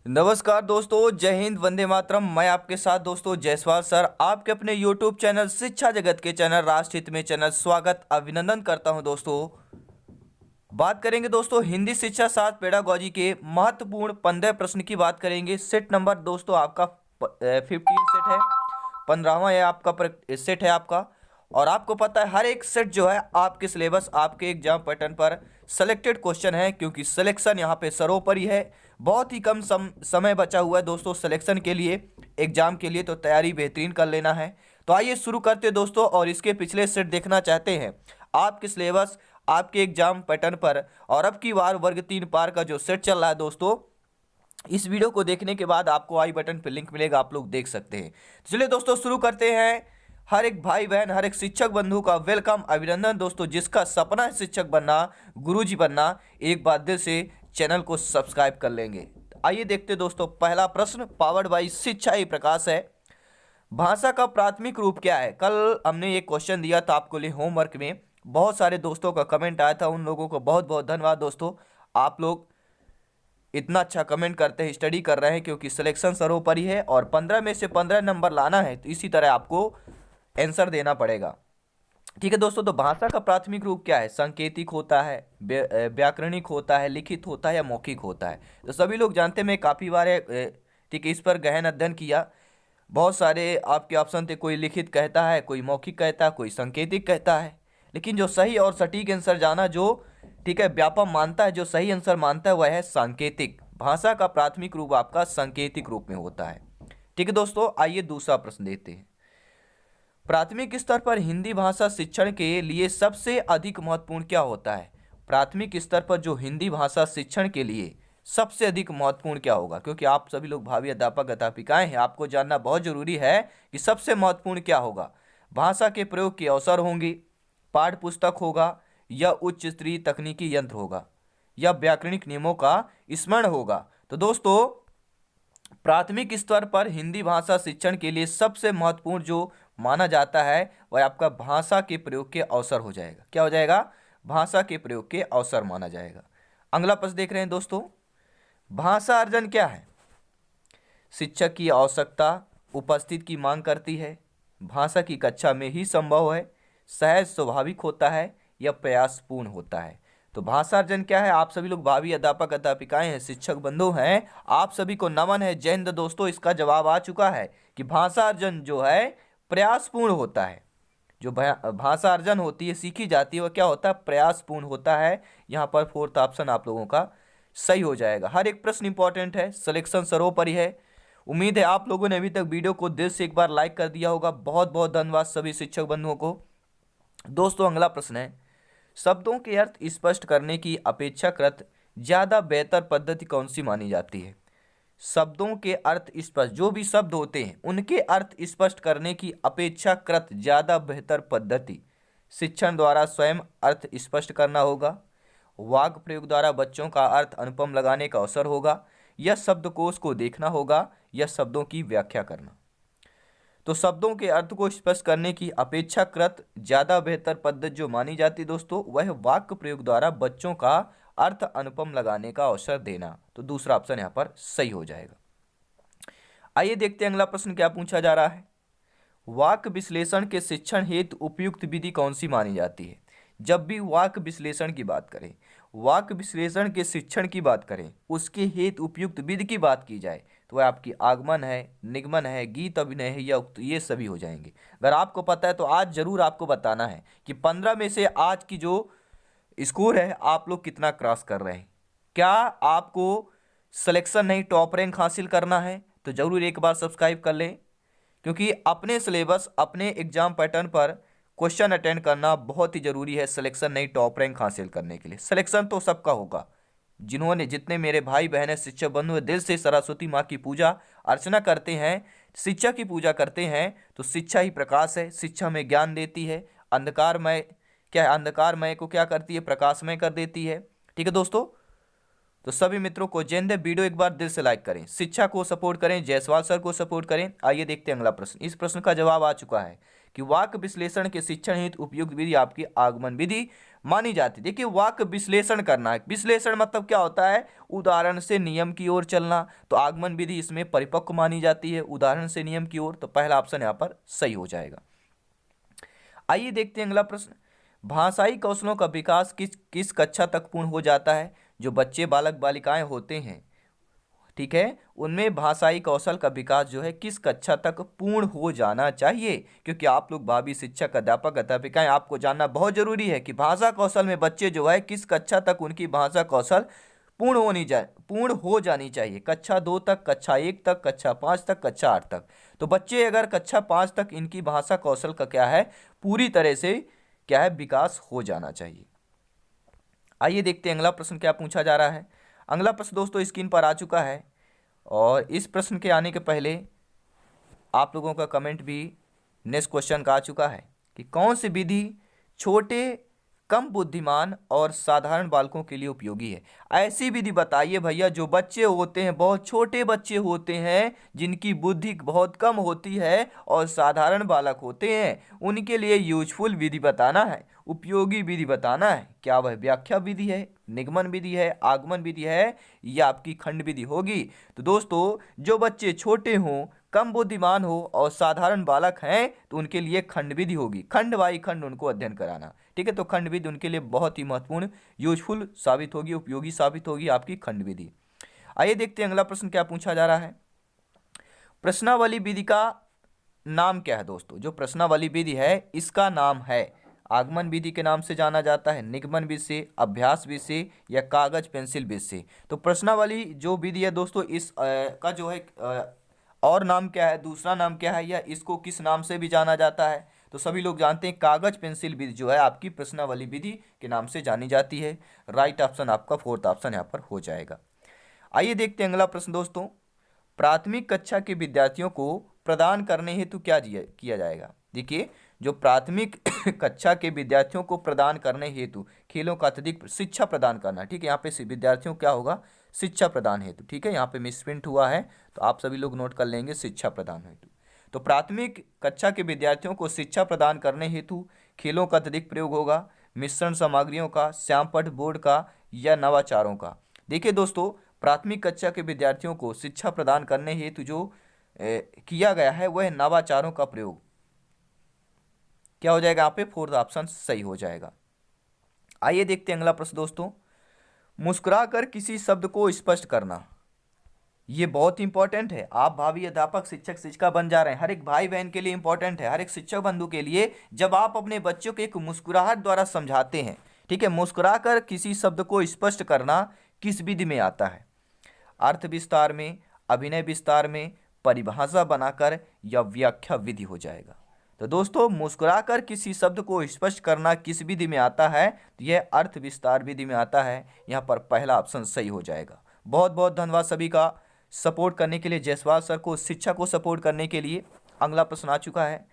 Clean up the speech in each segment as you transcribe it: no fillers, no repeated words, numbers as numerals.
नमस्कार दोस्तों, जय हिंद, वंदे मातरम। मैं आपके साथ दोस्तों जायसवाल सर आपके अपने यूट्यूब चैनल शिक्षा जगत के चैनल राष्ट्र हित में चैनल स्वागत अभिनंदन करता हूं। दोस्तों बात करेंगे दोस्तों हिंदी शिक्षा शास्त्र पेडागोजी के महत्वपूर्ण 15 प्रश्न की बात करेंगे। सेट नंबर दोस्तों आपका 15 सेट है, 15वां ये आपका सेट है आपका। और आपको पता है हर एक सेट जो है आपके सिलेबस आपके एग्जाम पैटर्न पर सेलेक्टेड क्वेश्चन है, क्योंकि सिलेक्शन यहाँ पे सर्वोपरि है। बहुत ही कम समय बचा हुआ है दोस्तों सिलेक्शन के लिए, एग्जाम के लिए, तो तैयारी बेहतरीन कर लेना है। तो आइए शुरू करते हैं दोस्तों। और इसके पिछले सेट देखना चाहते हैं आपके सिलेबस आपके एग्जाम पैटर्न पर, और अब की बार वर्ग 3 पार का जो सेट चल रहा है दोस्तों, इस वीडियो को देखने के बाद आपको आई बटन पर लिंक मिलेगा, आप लोग देख सकते हैं। तो चलिए दोस्तों शुरू करते हैं। हर एक भाई बहन, हर एक शिक्षक बंधु का वेलकम, अभिनंदन दोस्तों। जिसका सपना है शिक्षक बनना, गुरुजी बनना, एक बार दिल से चैनल को सब्सक्राइब कर लेंगे। आइए देखते दोस्तों पहला प्रश्न, पावर्ड बाई शिक्षा ही प्रकाश है। भाषा का प्राथमिक रूप क्या है? कल हमने एक क्वेश्चन दिया था आपको लिए होमवर्क में, बहुत सारे दोस्तों का कमेंट आया था, उन लोगों को बहुत बहुत धन्यवाद दोस्तों। आप लोग इतना अच्छा कमेंट करते हैं, स्टडी कर रहे हैं, क्योंकि सिलेक्शन सर्वोपरि है और 15 में से 15 नंबर लाना है, तो इसी तरह आपको आंसर देना पड़ेगा। ठीक है दोस्तों, तो भाषा का प्राथमिक रूप क्या है? सांकेतिक होता है, व्याकरणिक होता है, लिखित होता है या मौखिक होता है? तो सभी लोग जानते हैं, मैं काफ़ी बार ठीक है इस पर गहन अध्ययन किया। बहुत सारे आपके ऑप्शन थे, कोई लिखित कहता है, कोई मौखिक कहता है, कोई सांकेतिक कहता है। लेकिन जो सही और सटीक आंसर जाना, जो ठीक है व्यापम मानता है, जो सही आंसर मानता है, वह है सांकेतिक। भाषा का प्राथमिक रूप आपका सांकेतिक रूप में होता है। ठीक है दोस्तों, आइए दूसरा प्रश्न देते हैं। प्राथमिक स्तर पर हिंदी भाषा शिक्षण के लिए सबसे अधिक महत्वपूर्ण क्या होता है? प्राथमिक स्तर पर जो हिंदी भाषा शिक्षण के लिए सबसे अधिक महत्वपूर्ण क्या होगा? क्योंकि आप सभी लोग भावी अध्यापक अध्यापिकाएं हैं, आपको जानना बहुत जरूरी है कि सबसे महत्वपूर्ण क्या होगा। भाषा के प्रयोग के अवसर होंगे, पाठ्य पुस्तक होगा, या उच्च स्तरीय तकनीकी यंत्र होगा, या व्याकरणिक नियमों का स्मरण होगा? तो दोस्तों प्राथमिक स्तर पर हिंदी भाषा शिक्षण के लिए सबसे महत्वपूर्ण जो माना जाता है वह आपका भाषा के प्रयोग के अवसर हो जाएगा। क्या हो जाएगा? भाषा के प्रयोग के अवसर माना जाएगा। अगला प्रश्न देख रहे हैं दोस्तों, भाषा अर्जन क्या है? शिक्षक की आवश्यकता, उपस्थित की मांग करती है, भाषा की कक्षा में ही संभव है, सहज स्वाभाविक होता है, या प्रयासपूर्ण होता है? तो भाषा अर्जन क्या है? आप सभी लोग भावी अध्यापक अध्यापिकाएं हैं, शिक्षक बंधु हैं, आप सभी को नमन है, जय हिंद दोस्तों। इसका जवाब आ चुका है कि भाषा अर्जन जो है प्रयासपूर्ण होता है। जो भाषा अर्जन होती है, सीखी जाती है, वह क्या होता है? प्रयासपूर्ण होता है। यहाँ पर फोर्थ ऑप्शन आप लोगों का सही हो जाएगा। हर एक प्रश्न इंपॉर्टेंट है, सिलेक्शन सर्वोपरि है। उम्मीद है आप लोगों ने अभी तक वीडियो को दिल से एक बार लाइक कर दिया होगा। बहुत बहुत धन्यवाद सभी शिक्षक बंधुओं को। दोस्तों अगला प्रश्न है, शब्दों के अर्थ स्पष्ट करने की अपेक्षाकृत ज़्यादा बेहतर पद्धति कौन सी मानी जाती है? शब्दों के अर्थ स्पष्ट, जो भी शब्द होते हैं उनके अर्थ स्पष्ट करने की अपेक्षाकृत ज़्यादा बेहतर पद्धति शिक्षण द्वारा स्वयं अर्थ स्पष्ट करना होगा, वाक्य प्रयोग द्वारा बच्चों का अर्थ अनुपम लगाने का अवसर होगा, या शब्दकोश को देखना होगा, या शब्दों की व्याख्या करना? तो शब्दों के अर्थ को स्पष्ट करने की अपेक्षाकृत ज़्यादा बेहतर पद्धति जो मानी जाती है दोस्तों, वह वाक्य प्रयोग द्वारा बच्चों का अर्थ अनुपम लगाने का अवसर देना। तो दूसरा ऑप्शन यहाँ पर सही हो जाएगा। आइए देखते हैं अगला प्रश्न क्या पूछा जा रहा है। वाक्य विश्लेषण के शिक्षण हेतु उपयुक्त विधि कौन सी मानी जाती है? जब भी वाक्य विश्लेषण की बात करें, वाक्य विश्लेषण के शिक्षण की बात करें, उसके हेतु उपयुक्त विधि की बात की जाए, तो वह आपकी आगमन है, निगमन है, गीत अभिनय है, या उक्त, ये सभी हो जाएंगे। अगर आपको पता है तो आज जरूर आपको बताना है कि 15 में से आज की जो स्कोर है आप लोग कितना क्रॉस कर रहे हैं। क्या आपको सिलेक्शन नहीं टॉप रैंक हासिल करना है तो जरूर एक बार सब्सक्राइब कर लें, क्योंकि अपने सिलेबस अपने एग्जाम पैटर्न पर क्वेश्चन अटेंड करना बहुत ही जरूरी है सिलेक्शन नहीं टॉप रैंक हासिल करने के लिए। सिलेक्शन तो सबका होगा, जिन्होंने जितने मेरे भाई बहन शिक्षक बंधु दिल से सरस्वती माँ की पूजा अर्चना करते हैं, शिक्षा की पूजा करते हैं, तो शिक्षा ही प्रकाश है, शिक्षा में ज्ञान देती है। अंधकारमय क्या है? अंधकारमय को क्या करती है? प्रकाशमय कर देती है। ठीक है दोस्तों, तो सभी मित्रों को जय हिंद। वीडियो एक बार दिल से लाइक करें, शिक्षा को सपोर्ट करें, जायसवाल सर को सपोर्ट करें। आइए देखते हैं अगला प्रश्न। इस प्रश्न का जवाब आ चुका है कि वाक्य विश्लेषण के शिक्षण हेतु उपयुक्त विधि आपकी आगमन विधि मानी जाती है। देखिए, वाक्य विश्लेषण करना है। विश्लेषण मतलब क्या होता है? उदाहरण से नियम की ओर चलना। तो आगमन विधि इसमें परिपक्व मानी जाती है, उदाहरण से नियम की ओर। तो पहला ऑप्शन यहाँ पर सही हो जाएगा। आइए देखते हैं अगला प्रश्न। भाषाई कौशलों का विकास किस किस कक्षा तक पूर्ण हो जाता है? जो बच्चे बालक बालिकाएं होते हैं, ठीक है, उनमें भाषाई कौशल का विकास जो है किस कक्षा तक पूर्ण हो जाना चाहिए? क्योंकि आप लोग भावी शिक्षक, अध्यापक, अध्यापिकाएं, आपको जानना बहुत जरूरी है कि भाषा कौशल में बच्चे जो है किस कक्षा तक उनकी भाषा कौशल पूर्ण हो जानी चाहिए। कक्षा 2 तक, कक्षा 1 तक, कक्षा 5 तक, कक्षा 8 तक। तो बच्चे अगर कक्षा 5 तक इनकी भाषा कौशल का क्या है, पूरी तरह से क्या है, विकास हो जाना चाहिए। आइए देखते हैं अगला प्रश्न क्या पूछा जा रहा है। अगला प्रश्न दोस्तों स्क्रीन पर आ चुका है, और इस प्रश्न के आने के पहले आप लोगों का कमेंट भी नेक्स्ट क्वेश्चन का आ चुका है कि कौन सी विधि छोटे, कम बुद्धिमान और साधारण बालकों के लिए उपयोगी है? ऐसी विधि बताइए भैया, जो बच्चे होते हैं, बहुत छोटे बच्चे होते हैं, जिनकी बुद्धि बहुत कम होती है और साधारण बालक होते हैं, उनके लिए यूजफुल विधि बताना है, उपयोगी विधि बताना है। क्या वह व्याख्या विधि है, निगमन विधि है, आगमन विधि है, या आपकी खंड विधि होगी? तो दोस्तों, जो बच्चे छोटे हों, कम बुद्धिमान हो और साधारण बालक हैं, तो उनके लिए खंड विधि होगी। खंड बाई खंड उनको अध्ययन कराना, ठीक है। तो खंड विधि उनके लिए बहुत ही महत्वपूर्ण, यूजफुल साबित होगी, उपयोगी साबित होगी आपकी खंड विधि। आइए देखते हैं अगला प्रश्न क्या पूछा जा रहा है। प्रश्नावली विधि का नाम क्या है? दोस्तों, जो प्रश्नावली विधि है इसका नाम है, आगमन विधि के नाम से जाना जाता है, निगमन विधि से, अभ्यास विधि से, या कागज पेंसिल विधि से। तो प्रश्नावली जो विधि है दोस्तों, इस का जो है और नाम क्या है, दूसरा नाम क्या है, या इसको किस नाम से भी जाना जाता है? तो सभी लोग जानते हैं कागज पेंसिल विधि जो है आपकी प्रश्नावली विधि के नाम से जानी जाती है। राइट ऑप्शन आपका फोर्थ ऑप्शन यहाँ पर हो जाएगा। आइए देखते हैं अगला प्रश्न दोस्तों। प्राथमिक कक्षा के विद्यार्थियों को प्रदान करने हेतु क्या किया जाएगा? देखिए, जो प्राथमिक कक्षा के विद्यार्थियों को प्रदान करने हेतु खेलों का अत्यधिक शिक्षा प्रदान करना, ठीक है। यहाँ पे विद्यार्थियों क्या होगा, शिक्षा प्रदान हेतु, ठीक है। यहाँ पे मिसप्रिंट हुआ है, तो आप सभी लोग नोट कर लेंगे, शिक्षा प्रदान हेतु। तो प्राथमिक कक्षा के विद्यार्थियों को शिक्षा प्रदान करने हेतु खेलों का अत्यधिक प्रयोग होगा, मिश्रण सामग्रियों का, श्यामपट्ट बोर्ड का, या नवाचारों का। देखिए दोस्तों, प्राथमिक कक्षा के विद्यार्थियों को शिक्षा प्रदान करने हेतु जो किया गया है वह नवाचारों का प्रयोग। क्या हो जाएगा यहाँ पे, फोर्थ ऑप्शन सही हो जाएगा। आइए देखते हैं अगला प्रश्न दोस्तों। मुस्कुराकर किसी शब्द को स्पष्ट करना, ये बहुत इंपॉर्टेंट है। आप भावी अध्यापक, शिक्षक, शिक्षिका बन जा रहे हैं, हर एक भाई बहन के लिए इंपॉर्टेंट है, हर एक शिक्षक बंधु के लिए। जब आप अपने बच्चों को एक मुस्कुराहट द्वारा समझाते हैं, ठीक है, मुस्कुराकर किसी शब्द को स्पष्ट करना किस विधि में आता है? अर्थ विस्तार में, अभिनय विस्तार में, परिभाषा बनाकर, या व्याख्या विधि हो जाएगा? तो दोस्तों, मुस्कुराकर किसी शब्द को स्पष्ट करना किस विधि में आता है? तो यह अर्थ विस्तार विधि में आता है। यहाँ पर पहला ऑप्शन सही हो जाएगा। बहुत बहुत धन्यवाद सभी का सपोर्ट करने के लिए, जायसवाल सर को, शिक्षा को सपोर्ट करने के लिए। अगला प्रश्न आ चुका है।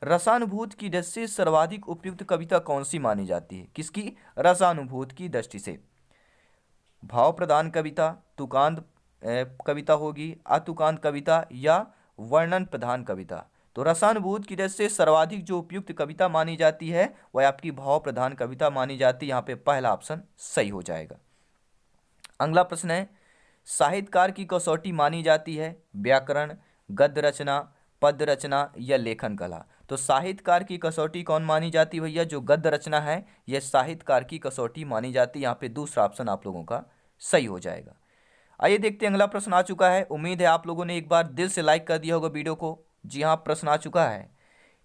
रसानुभूति की दृष्टि से सर्वाधिक उपयुक्त कविता कौन सी मानी जाती है? किसकी? रसानुभूति की दृष्टि से। भाव प्रधान कविता, तुकांत कविता होगी, अतुकांत कविता, या वर्णन प्रधान कविता? तो रसानुभूति की दृष्टि से सर्वाधिक जो उपयुक्त कविता मानी जाती है वह आपकी भाव प्रधान कविता मानी जाती है। यहाँ पे पहला ऑप्शन सही हो जाएगा। अगला प्रश्न है, साहित्यकार की कसौटी मानी जाती है व्याकरण, गद्य रचना, पद्य रचना, या लेखन कला? तो साहित्यकार की कसौटी कौन मानी जाती है भैया? जो गद्य रचना है, यह साहित्यकार की कसौटी मानी जाती है। यहाँ पे दूसरा ऑप्शन आप लोगों का सही हो जाएगा। आइए देखते हैं अगला प्रश्न आ चुका है। उम्मीद है आप लोगों ने एक बार दिल से लाइक कर दिया होगा वीडियो को। जी हाँ, प्रश्न आ चुका है।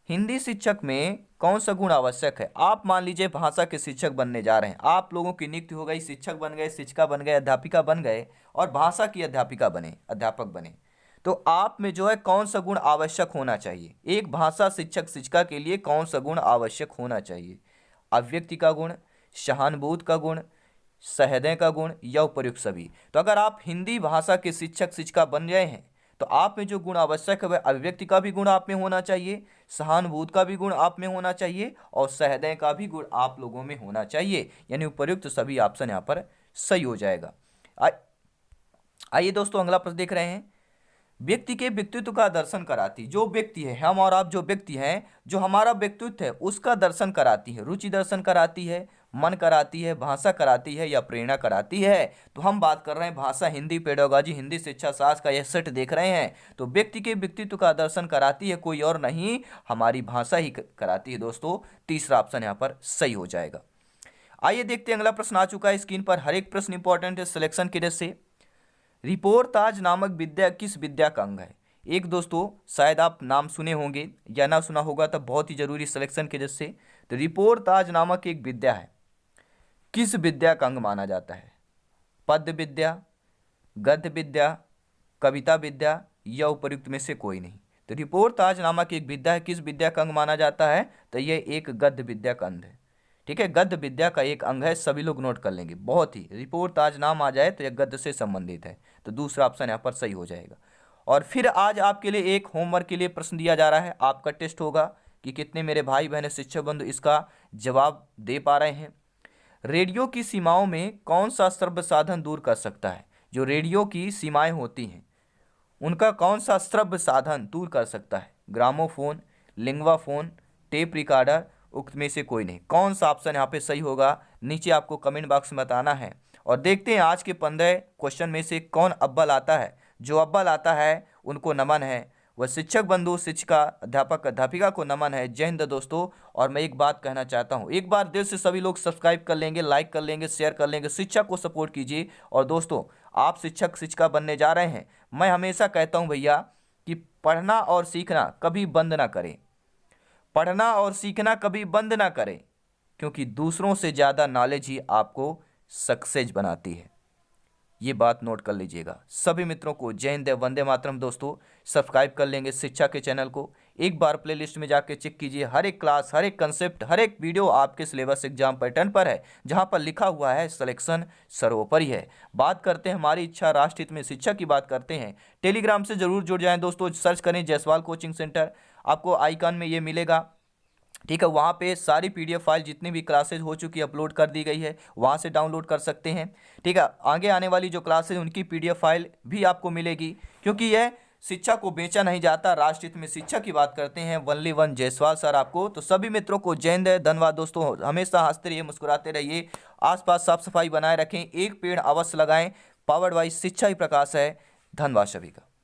हिंदी शिक्षक में कौन सा गुण आवश्यक है? आप मान लीजिए भाषा के शिक्षक बनने जा रहे हैं, आप लोगों की नियुक्ति हो गई, शिक्षक बन गए, शिक्षिका बन गए, अध्यापिका बन गए, और भाषा की अध्यापिका बने, अध्यापक बने। तो आप में जो है कौन सा गुण आवश्यक होना चाहिए? एक भाषा शिक्षक, शिक्षिका के लिए कौन सा गुण आवश्यक होना चाहिए? अव्यक्ति का गुण, सहानुभूति का गुण, सहृदय का गुण, या उपर्युक्त सभी? तो अगर आप हिंदी भाषा के शिक्षक, शिक्षिका बन गए हैं, तो आप में जो गुण आवश्यक है वह अभिव्यक्ति का भी गुण आप में होना चाहिए, सहानुभूति का भी गुण आप में होना चाहिए, और सहृदय का भी गुण आप लोगों में होना चाहिए। यानी उपर्युक्त सभी ऑप्शन यहाँ पर सही हो जाएगा। आइए दोस्तों अगला प्रश्न देख रहे हैं। व्यक्ति के व्यक्तित्व का दर्शन कराती, जो व्यक्ति है, हम और आप जो व्यक्ति हैं, जो हमारा व्यक्तित्व है उसका दर्शन कराती है। रुचि दर्शन कराती है, मन कराती है, भाषा कराती है या प्रेरणा कराती है। तो हम बात कर रहे हैं भाषा, हिंदी पेडागॉजी, हिंदी शिक्षा शास्त्र का यह सेट देख रहे हैं। तो व्यक्ति के व्यक्तित्व का दर्शन कराती है कोई और नहीं, हमारी भाषा ही कराती है दोस्तों। तीसरा ऑप्शन यहाँ पर सही हो जाएगा। आइए देखते हैं अगला प्रश्न आ चुका है स्क्रीन पर। हर एक प्रश्न इंपॉर्टेंट है सिलेक्शन की वजह से। रिपोर्ताज नामक विद्या किस विद्या का अंग है? एक दोस्तों शायद आप नाम सुने होंगे या ना सुना होगा, तब बहुत ही जरूरी सिलेक्शन की वजह से। तो रिपोर्ताज नामक एक विद्या है, किस विद्या का अंग माना जाता है? पद्य विद्या, गद्य विद्या, कविता विद्या या उपर्युक्त में से कोई नहीं। तो रिपोर्ताज नामक एक विद्या है, किस विद्या का अंग माना जाता है? तो यह एक गद्य विद्या का अंग है। ठीक है, गद्य विद्या का एक अंग है, सभी लोग नोट कर लेंगे। बहुत ही रिपोर्ताज नाम आ जाए तो यह गद्य से संबंधित है। तो दूसरा ऑप्शन यहाँ पर सही हो जाएगा। और फिर आज आपके लिए एक होमवर्क के लिए प्रश्न दिया जा रहा है, आपका टेस्ट होगा कि कितने मेरे भाई बहन शिक्षक बंधु इसका जवाब दे पा रहे हैं। रेडियो की सीमाओं में कौन सा श्रव्य साधन दूर कर सकता है? जो रेडियो की सीमाएं होती हैं उनका कौन सा श्रव्य साधन दूर कर सकता है? ग्रामोफोन, लिंग्वाफोन, टेप रिकॉर्डर, उक्त में से कोई नहीं। कौन सा ऑप्शन यहाँ पे सही होगा नीचे आपको कमेंट बॉक्स में बताना है। और देखते हैं आज के 15 क्वेश्चन में से कौन अव्वल आता है। जो अव्वल आता है उनको नमन है, वह शिक्षक बंधु, शिक्षिका, अध्यापक, अध्यापिका को नमन है। जय हिंद दोस्तों। और मैं एक बात कहना चाहता हूँ, एक बार दिल से सभी लोग सब्सक्राइब कर लेंगे, लाइक कर लेंगे, शेयर कर लेंगे, शिक्षा को सपोर्ट कीजिए। और दोस्तों आप शिक्षक शिक्षिका बनने जा रहे हैं, मैं हमेशा कहता हूँ भैया कि पढ़ना और सीखना कभी बंद ना करें, पढ़ना और सीखना कभी बंद ना करें, क्योंकि दूसरों से ज़्यादा नॉलेज ही आपको सक्सेस बनाती है। ये बात नोट कर लीजिएगा। सभी मित्रों को जय हिंद, वंदे मातरम। दोस्तों सब्सक्राइब कर लेंगे शिक्षा के चैनल को, एक बार प्लेलिस्ट में जाके चेक कीजिए। हर एक क्लास, हर एक कंसेप्ट, हर एक वीडियो आपके सिलेबस एग्जाम पैटर्न पर है, जहां पर लिखा हुआ है सिलेक्शन सर्वोपरि है। बात करते हैं हमारी इच्छा राष्ट्रहित में शिक्षा की बात करते हैं। टेलीग्राम से जरूर जुड़ जाएं दोस्तों, सर्च करें जायसवाल कोचिंग सेंटर, आपको आइकन में ये मिलेगा। ठीक है, वहाँ पे सारी पीडीएफ फाइल जितनी भी क्लासेज हो चुकी है अपलोड कर दी गई है, वहाँ से डाउनलोड कर सकते हैं। ठीक है, आगे आने वाली जो क्लासेज उनकी पीडीएफ फाइल भी आपको मिलेगी, क्योंकि यह शिक्षा को बेचा नहीं जाता। राष्ट्रहित में शिक्षा की बात करते हैं, वनली वन जायसवाल सर आपको। तो सभी मित्रों को जय हिंद, धन्यवाद दोस्तों। हमेशा हंसते रहिए, मुस्कुराते रहिए, आसपास साफ सफाई बनाए रखें, एक पेड़ अवश्य लगाएं। पावर्ड बाय शिक्षा ही प्रकाश है। धन्यवाद सभी का।